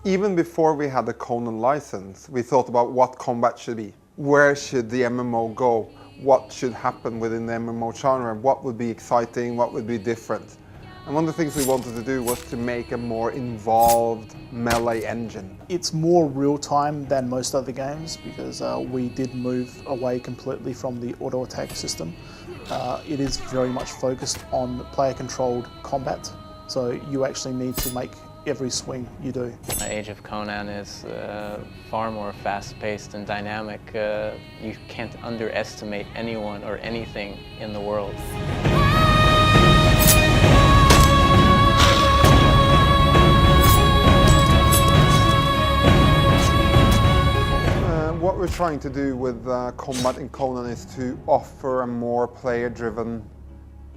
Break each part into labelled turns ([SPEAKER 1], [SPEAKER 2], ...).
[SPEAKER 1] Even before we had the Conan license, we thought about what combat should be. Where should the MMO go? What should happen within the MMO genre? What would be exciting? What would be different? And one of the things we wanted to do was to make a more involved melee engine.
[SPEAKER 2] It's more real-time than most other games because we did move away completely from the auto-attack system. It is very much focused on player-controlled combat, so you actually need to make every swing you do.
[SPEAKER 3] Age of Conan is far more fast-paced and dynamic. You can't underestimate anyone or anything in the world.
[SPEAKER 1] What we're trying to do with combat in Conan is to offer a more player-driven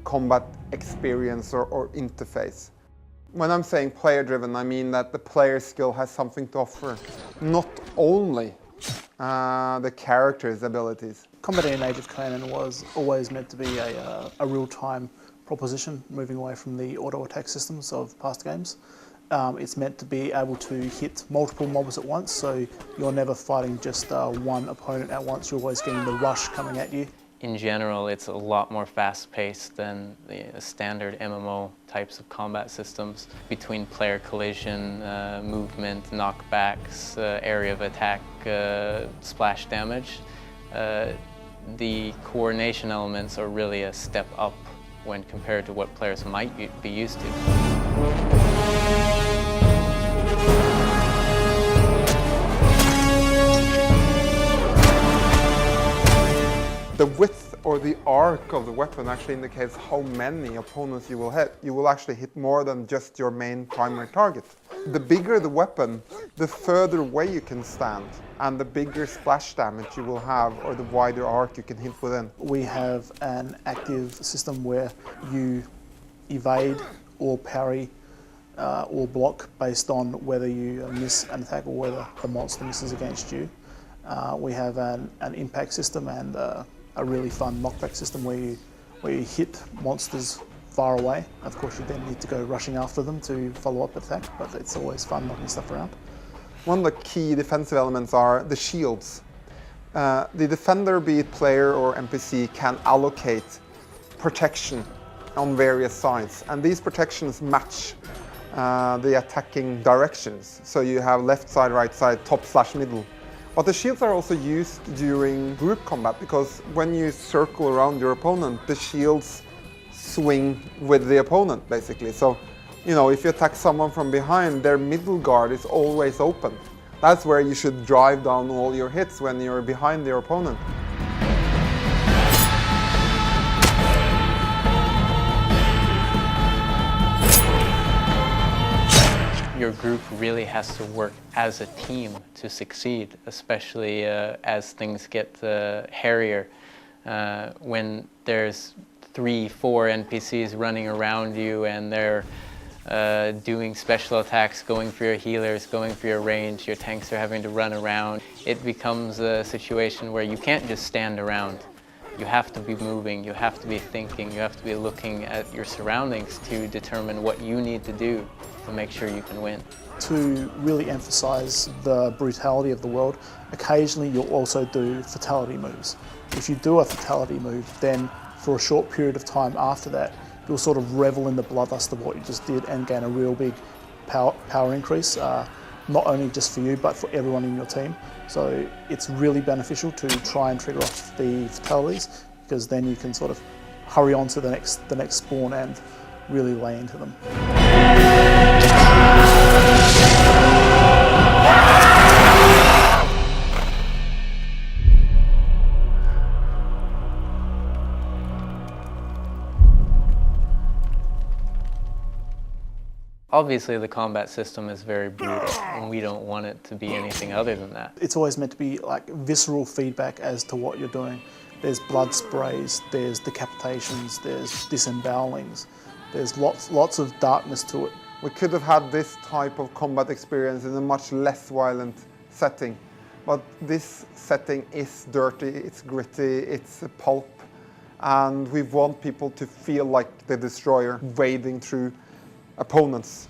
[SPEAKER 1] combat experience or interface. When I'm saying player-driven, I mean that the player still has something to offer, not only the character's abilities.
[SPEAKER 2] Combat in Age of Conan was always meant to be a real-time proposition, moving away from the auto-attack systems of past games. It's meant to be able to hit multiple mobs at once, so you're never fighting just one opponent at once, you're always getting the rush coming at you.
[SPEAKER 3] In general, it's a lot more fast-paced than the standard MMO types of combat systems. Between player collision, movement, knockbacks, area of attack, splash damage, the coordination elements are really a step up when compared to what players might be used to.
[SPEAKER 1] The width or the arc of the weapon actually indicates how many opponents you will hit. You will actually hit more than just your main primary target. The bigger the weapon, the further away you can stand, and the bigger splash damage you will have, or the wider arc you can hit within.
[SPEAKER 2] We have an active system where you evade or parry or block based on whether you miss an attack or whether the monster misses against you. We have an impact system and a really fun knockback system where you hit monsters far away. Of course, you then need to go rushing after them to follow up the attack, but it's always fun knocking stuff around.
[SPEAKER 1] One of the key defensive elements are the shields. The defender, be it player or NPC, can allocate protection on various sides, and these protections match the attacking directions. So you have left side, right side, top/middle. But the shields are also used during group combat, because when you circle around your opponent, the shields swing with the opponent, basically. So, you know, if you attack someone from behind, their middle guard is always open. That's where you should drive down all your hits, when you're behind your opponent.
[SPEAKER 3] Your group really has to work as a team to succeed, especially as things get hairier. When there's 3-4 NPCs running around you and they're doing special attacks, going for your healers, going for your range, your tanks are having to run around. It becomes a situation where you can't just stand around. You have to be moving, you have to be thinking, you have to be looking at your surroundings to determine what you need to do to make sure you can win.
[SPEAKER 2] To really emphasize the brutality of the world, occasionally you'll also do fatality moves. If you do a fatality move, then for a short period of time after that, you'll sort of revel in the bloodlust of what you just did and gain a real big power increase, not only just for you, but for everyone in your team. So it's really beneficial to try and trigger off the fatalities, because then you can sort of hurry on to the next spawn and really lay into them.
[SPEAKER 3] Obviously, the combat system is very brutal, and we don't want it to be anything other than that.
[SPEAKER 2] It's always meant to be like visceral feedback as to what you're doing. There's blood sprays, there's decapitations, there's disembowelings. There's lots of darkness to it.
[SPEAKER 1] We could have had this type of combat experience in a much less violent setting. But this setting is dirty, it's gritty, it's pulp. And we want people to feel like the destroyer wading through opponents.